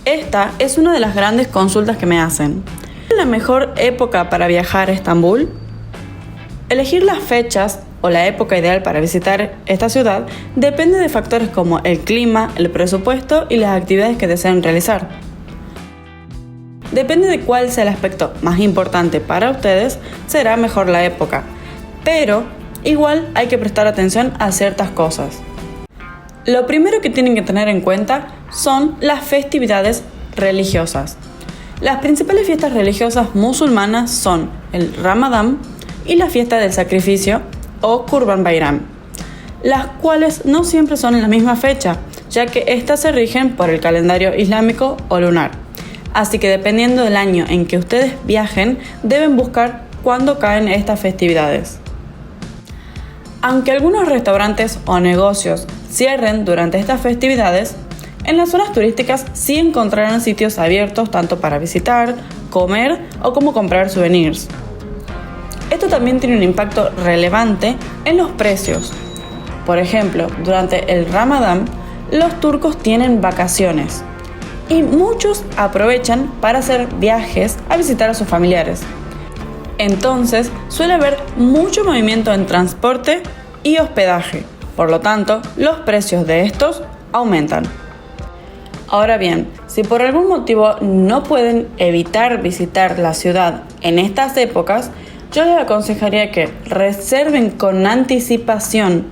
Esta es una de las grandes consultas que me hacen. ¿Es la mejor época para viajar a Estambul? Elegir las fechas o la época ideal para visitar esta ciudad depende de factores como el clima, el presupuesto y las actividades que deseen realizar. Depende de cuál sea el aspecto más importante para ustedes, será mejor la época, pero igual hay que prestar atención a ciertas cosas. Lo primero que tienen que tener en cuenta son las festividades religiosas. Las principales fiestas religiosas musulmanas son el Ramadán y la fiesta del sacrificio o Kurban Bayram, las cuales no siempre son en la misma fecha, ya que estas se rigen por el calendario islámico o lunar. Así que dependiendo del año en que ustedes viajen, deben buscar cuándo caen estas festividades. Aunque algunos restaurantes o negocios cierren durante estas festividades, en las zonas turísticas sí encontrarán sitios abiertos tanto para visitar, comer o como comprar souvenirs. Esto también tiene un impacto relevante en los precios. Por ejemplo, durante el Ramadán, los turcos tienen vacaciones y muchos aprovechan para hacer viajes a visitar a sus familiares. Entonces, suele haber mucho movimiento en transporte y hospedaje. Por lo tanto, los precios de estos aumentan. Ahora bien, si por algún motivo no pueden evitar visitar la ciudad en estas épocas, yo les aconsejaría que reserven con anticipación.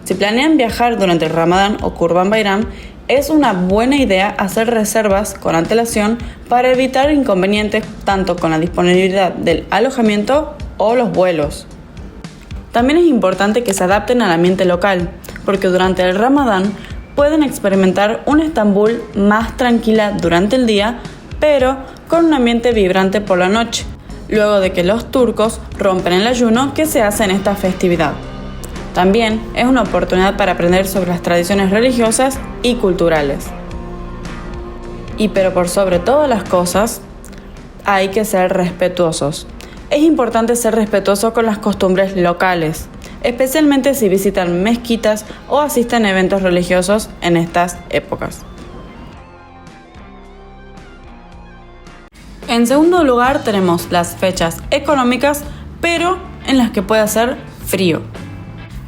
Si planean viajar durante el Ramadán o Kurban Bayram, es una buena idea hacer reservas con antelación para evitar inconvenientes tanto con la disponibilidad del alojamiento o los vuelos. También es importante que se adapten al ambiente local, porque durante el Ramadán pueden experimentar una Estambul más tranquila durante el día, pero con un ambiente vibrante por la noche, luego de que los turcos rompen el ayuno que se hace en esta festividad. También es una oportunidad para aprender sobre las tradiciones religiosas y culturales. Pero por sobre todas las cosas, hay que ser respetuosos. Es importante ser respetuoso con las costumbres locales, especialmente si visitan mezquitas o asisten a eventos religiosos en estas épocas. En segundo lugar tenemos las fechas económicas, pero en las que puede hacer frío.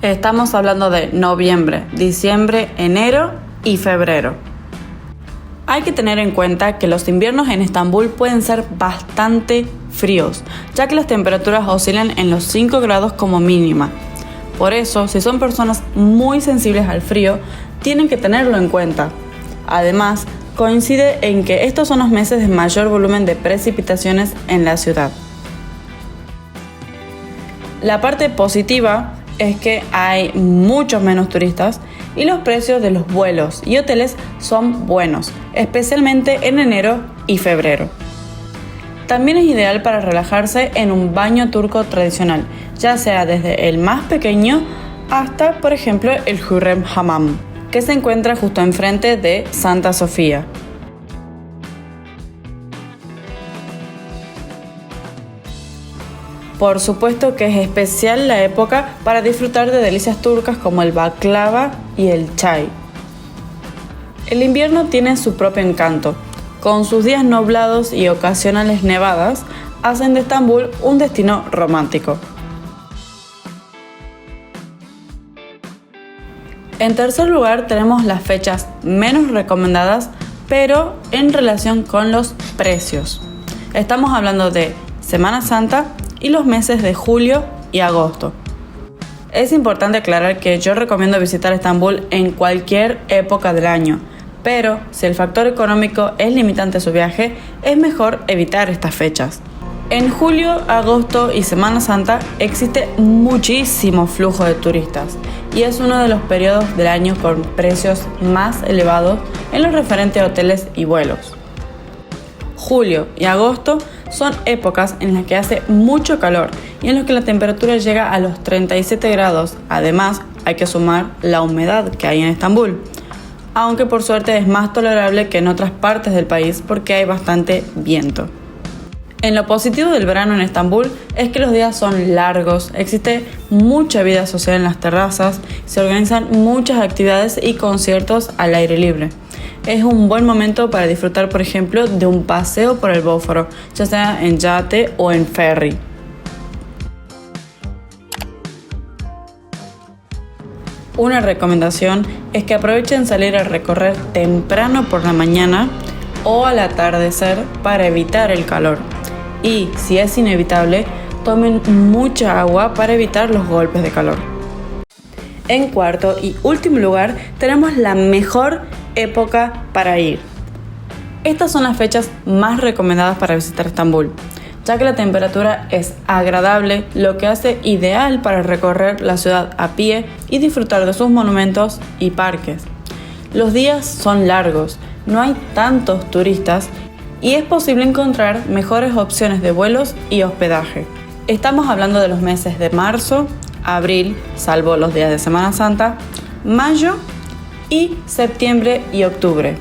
Estamos hablando de noviembre, diciembre, enero y febrero. Hay que tener en cuenta que los inviernos en Estambul pueden ser bastante fríos, ya que las temperaturas oscilan en los 5 grados como mínima. Por eso, si son personas muy sensibles al frío, tienen que tenerlo en cuenta. Además, coincide en que estos son los meses de mayor volumen de precipitaciones en la ciudad. La parte positiva es que hay muchos menos turistas y los precios de los vuelos y hoteles son buenos, especialmente en enero y febrero. También es ideal para relajarse en un baño turco tradicional, ya sea desde el más pequeño hasta, por ejemplo, el Hürrem Hamam, que se encuentra justo enfrente de Santa Sofía. Por supuesto que es especial la época para disfrutar de delicias turcas como el baklava y el chai. El invierno tiene su propio encanto. Con sus días nublados y ocasionales nevadas, hacen de Estambul un destino romántico. En tercer lugar tenemos las fechas menos recomendadas, pero en relación con los precios. Estamos hablando de Semana Santa y los meses de julio y agosto. Es importante aclarar que yo recomiendo visitar Estambul en cualquier época del año, pero si el factor económico es limitante a su viaje, es mejor evitar estas fechas. En julio, agosto y Semana Santa existe muchísimo flujo de turistas y es uno de los periodos del año con precios más elevados en lo referente a hoteles y vuelos. Julio y agosto son épocas en las que hace mucho calor y en las que la temperatura llega a los 37 grados. Además, hay que sumar la humedad que hay en Estambul, aunque por suerte es más tolerable que en otras partes del país porque hay bastante viento. En lo positivo del verano en Estambul es que los días son largos, existe mucha vida social en las terrazas, se organizan muchas actividades y conciertos al aire libre. es un buen momento para disfrutar, por ejemplo, de un paseo por el Bósforo, ya sea en yate o en ferry. Una recomendación es que aprovechen salir a recorrer temprano por la mañana o al atardecer para evitar el calor. Y, si es inevitable, tomen mucha agua para evitar los golpes de calor. En cuarto y último lugar, tenemos la mejor época para ir. Estas son las fechas más recomendadas para visitar Estambul, ya que la temperatura es agradable, lo que hace ideal para recorrer la ciudad a pie y disfrutar de sus monumentos y parques. Los días son largos, no hay tantos turistas y es posible encontrar mejores opciones de vuelos y hospedaje. Estamos hablando de los meses de marzo, abril, salvo los días de Semana Santa, mayo y septiembre y octubre.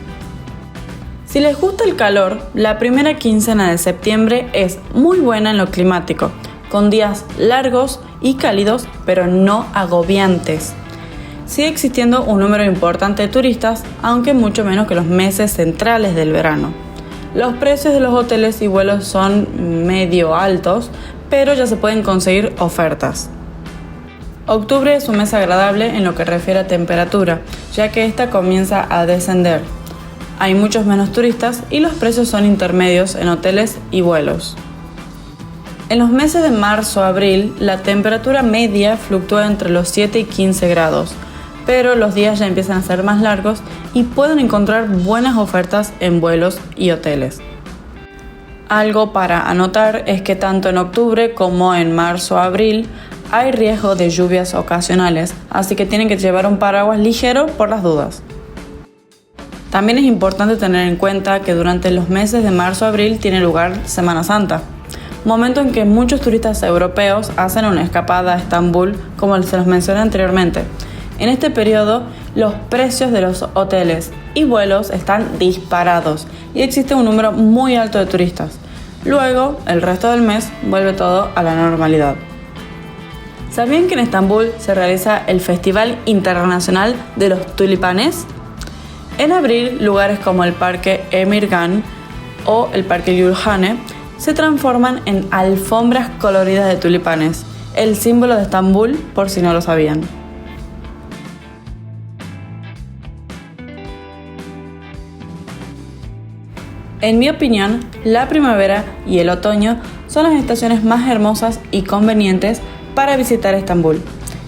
Si les gusta el calor, la primera quincena de septiembre es muy buena en lo climático, con días largos y cálidos, pero no agobiantes. Sigue existiendo un número importante de turistas, aunque mucho menos que los meses centrales del verano. Los precios de los hoteles y vuelos son medio altos, pero ya se pueden conseguir ofertas. Octubre es un mes agradable en lo que refiere a temperatura, ya que esta comienza a descender. Hay muchos menos turistas y los precios son intermedios en hoteles y vuelos. En los meses de marzo a abril, la temperatura media fluctúa entre los 7 y 15 grados, pero los días ya empiezan a ser más largos y pueden encontrar buenas ofertas en vuelos y hoteles. Algo para anotar es que tanto en octubre como en marzo a abril hay riesgo de lluvias ocasionales, así que tienen que llevar un paraguas ligero por las dudas. También es importante tener en cuenta que durante los meses de marzo a abril tiene lugar Semana Santa, momento en que muchos turistas europeos hacen una escapada a Estambul, como se los mencioné anteriormente. En este periodo, los precios de los hoteles y vuelos están disparados y existe un número muy alto de turistas. Luego, el resto del mes, vuelve todo a la normalidad. ¿Sabían que en Estambul se realiza el Festival Internacional de los Tulipanes? En abril, lugares como el Parque Emirgan o el Parque Gülhane se transforman en alfombras coloridas de tulipanes, el símbolo de Estambul, por si no lo sabían. En mi opinión, la primavera y el otoño son las estaciones más hermosas y convenientes para visitar Estambul.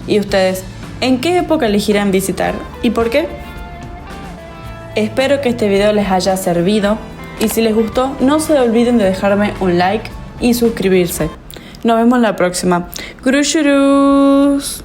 ¿Y ustedes, en qué época elegirán visitar y por qué? Espero que este video les haya servido y si les gustó, no se olviden de dejarme un like y suscribirse. Nos vemos la próxima. ¡Grúchurús!